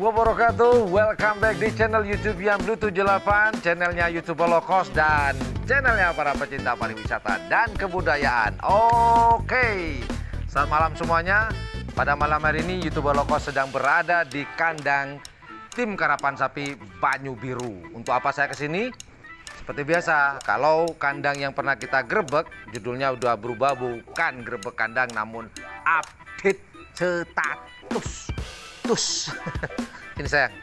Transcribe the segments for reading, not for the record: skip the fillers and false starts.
wabarakatuh. Welcome back di channel YouTube yang Blue 78, channelnya YouTube Holocaust dan channelnya para pecinta pariwisata dan kebudayaan. Oke, selamat malam semuanya. Pada malam hari ini YouTube Holocaust sedang berada di kandang tim karapan sapi Banyu Biru. Untuk apa saya kesini? Seperti biasa, kalau kandang yang pernah kita grebek, judulnya udah berubah, bukan grebek kandang namun update status. Ini sayang.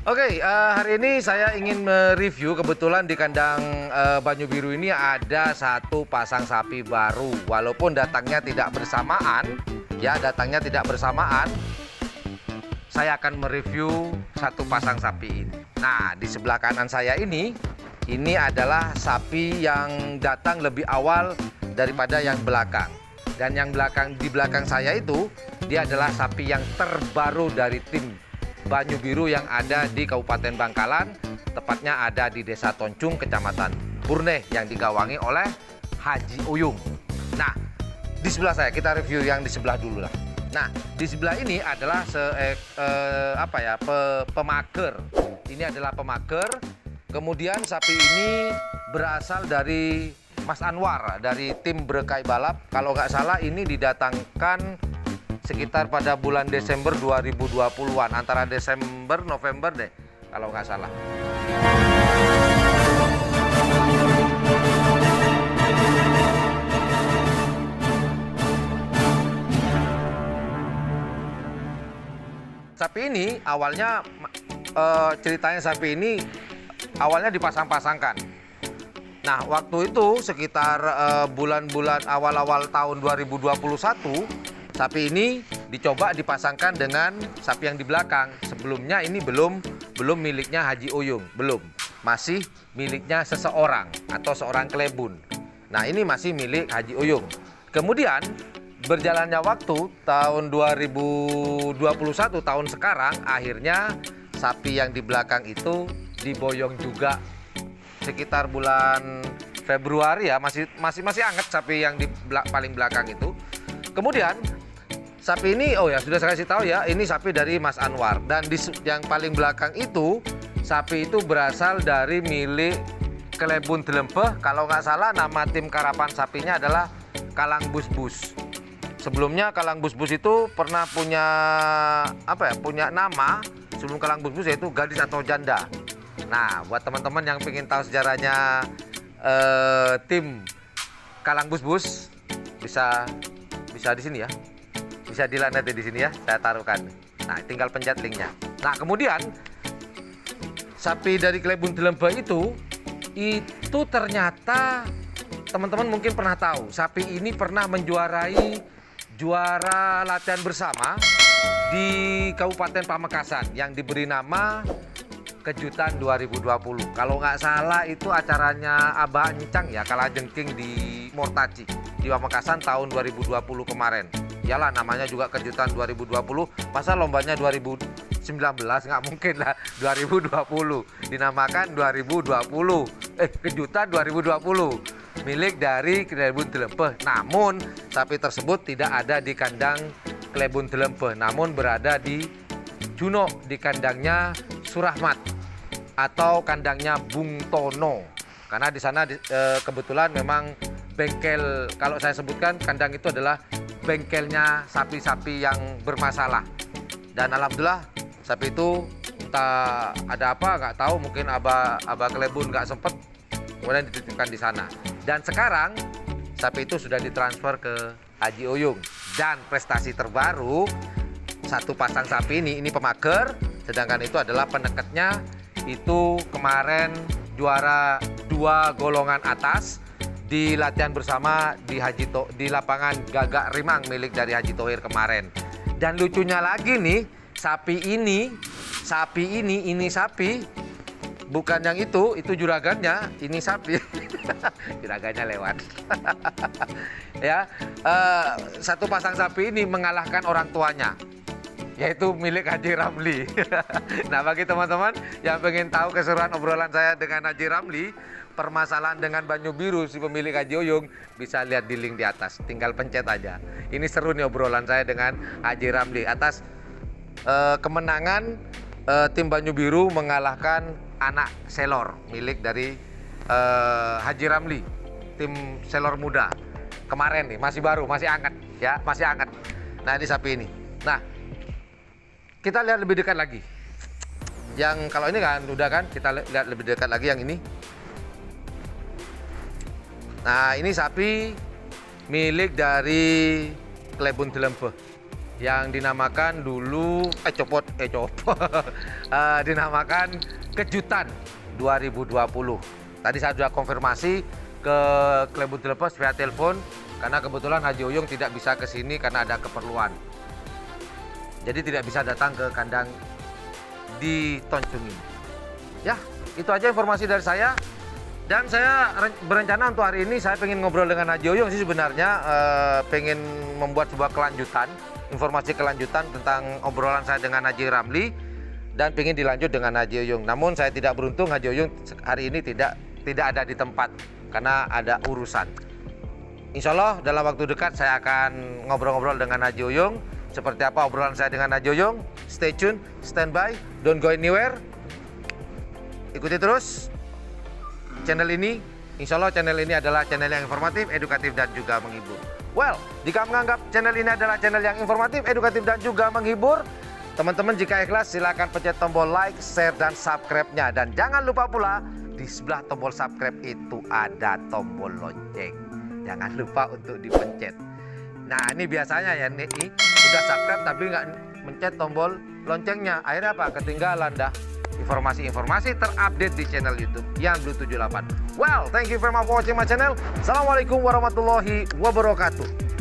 Oke, hari ini saya ingin mereview, kebetulan di kandang Banyu Biru ini ada satu pasang sapi baru. Walaupun datangnya tidak bersamaan, saya akan mereview satu pasang sapi ini. Nah, di sebelah kanan saya ini adalah sapi yang datang lebih awal daripada yang belakang. Dan yang di belakang saya itu, dia adalah sapi yang terbaru dari tim Banyu Biru yang ada di Kabupaten Bangkalan, tepatnya ada di Desa Toncung, Kecamatan Burneh, yang digawangi oleh Haji Uyung. Nah, di sebelah saya, kita review yang di sebelah dulu lah. Nah, di sebelah ini adalah pemager. Ini adalah pemager. Kemudian sapi ini berasal dari Mas Anwar, dari tim Brekai Balap. Kalau nggak salah ini didatangkan sekitar pada bulan Desember 2020-an, antara Desember, November deh, kalau nggak salah. Sapi ini awalnya, ceritanya sapi ini awalnya dipasang-pasangkan. Nah, waktu itu sekitar bulan-bulan awal-awal tahun 2021, sapi ini dicoba dipasangkan dengan sapi yang di belakang. Sebelumnya ini belum miliknya Haji Uyung, belum. Masih miliknya seseorang atau seorang klebun. Nah, ini masih milik Haji Uyung. Kemudian berjalannya waktu, tahun 2021, tahun sekarang, akhirnya sapi yang di belakang itu diboyong juga. Sekitar bulan Februari ya, masih hangat sapi yang di paling belakang itu. Kemudian sapi ini, sudah saya kasih tahu ya, ini sapi dari Mas Anwar. Dan yang paling belakang itu, sapi itu berasal dari milik Kelebun Delempeh. Kalau nggak salah nama tim karapan sapinya adalah Kalang Bus-Bus. Sebelumnya Kalang Bus-Bus itu pernah punya nama sebelum Kalang Bus-Bus, yaitu Gadis atau Janda. Nah, buat teman-teman yang ingin tahu sejarahnya tim Kalang Bus-Bus, bisa di sini ya. Bisa dilihat nanti di sini ya, saya taruhkan. Nah, tinggal pencet linknya. Nah, kemudian sapi dari Kelebun Delempeh itu ternyata teman-teman mungkin pernah tahu, sapi ini pernah menjuarai juara latihan bersama di Kabupaten Pamekasan yang diberi nama Kejutan 2020. Kalau nggak salah itu acaranya Abah Encang ya, Kalajengking di Mortaci di Pamekasan tahun 2020 kemarin. Iyalah, namanya juga Kejutan 2020. Masa lombanya 2019? Nggak mungkin lah, 2020. Dinamakan 2020. Kejutan 2020. Milik dari Kelebun Delempeh. Namun, sapi tersebut tidak ada di kandang Kelebun Delempeh, namun berada di Juno, di kandangnya Surahmat atau kandangnya Bung Tono. Karena di sana kebetulan memang bengkel, kalau saya sebutkan kandang itu adalah bengkelnya sapi-sapi yang bermasalah. Dan alhamdulillah sapi itu entah ada apa nggak tahu, mungkin abah Kelebun nggak sempet, kemudian dititipkan di sana. Dan sekarang sapi itu sudah ditransfer ke Haji Uyung. Dan prestasi terbaru, satu pasang sapi ini pemager, sedangkan itu adalah peneketnya, itu kemarin juara 2 golongan atas di latihan bersama di lapangan Gagak Rimang milik dari Haji Thohir kemarin. Dan lucunya lagi nih, sapi ini bukan yang itu juragannya, ini sapi. Juragannya lewat. Ya, satu pasang sapi ini mengalahkan orang tuanya, yaitu milik Haji Ramli. Nah, bagi teman-teman yang pengen tahu keseruan obrolan saya dengan Haji Ramli, permasalahan dengan Banyu Biru, si pemilik Haji Uyung, bisa lihat di link di atas. Tinggal pencet aja. Ini seru nih obrolan saya dengan Haji Ramli atas kemenangan tim Banyu Biru mengalahkan anak Selor milik dari Haji Ramli, tim Selor muda kemarin nih, masih baru, masih hangat ya, masih hangat. Nah ini sapi ini. Nah kita lihat lebih dekat lagi. Yang kalau ini kan udah kan, kita lihat lebih dekat lagi yang ini. Nah ini sapi milik dari Klebun Telempe yang dinamakan dulu dinamakan Kejutan 2020. Tadi saya sudah konfirmasi ke Klebun Telempe via telepon karena kebetulan Haji Oyong tidak bisa ke sini karena ada keperluan. Jadi tidak bisa datang ke kandang di Toncung ini. Ya, itu aja informasi dari saya. Dan saya berencana untuk hari ini saya pengen ngobrol dengan Haji Oyong sih sebenarnya, pengen membuat sebuah kelanjutan, informasi kelanjutan tentang obrolan saya dengan Haji Ramli dan pengen dilanjut dengan Haji Oyong. Namun saya tidak beruntung, Haji Oyong hari ini tidak ada di tempat karena ada urusan. Insya Allah dalam waktu dekat saya akan ngobrol-ngobrol dengan Haji Oyong. Seperti apa obrolan saya dengan Haji Oyong? Stay tune, stand by, don't go anywhere. Ikuti terus channel ini. Insya Allah channel ini adalah channel yang informatif, edukatif, dan juga menghibur. Well, jika menganggap channel ini adalah channel yang informatif, edukatif, dan juga menghibur, teman-teman jika ikhlas silakan pencet tombol like, share, dan subscribe-nya. Dan jangan lupa pula di sebelah tombol subscribe itu ada tombol lonceng. Jangan lupa untuk dipencet. Nah ini biasanya ya nih, udah subscribe tapi nggak mencet tombol loncengnya. Akhirnya apa? Ketinggalan dah informasi-informasi terupdate di channel YouTube yang Blue 78. Well, thank you very much for watching my channel. Assalamualaikum warahmatullahi wabarakatuh.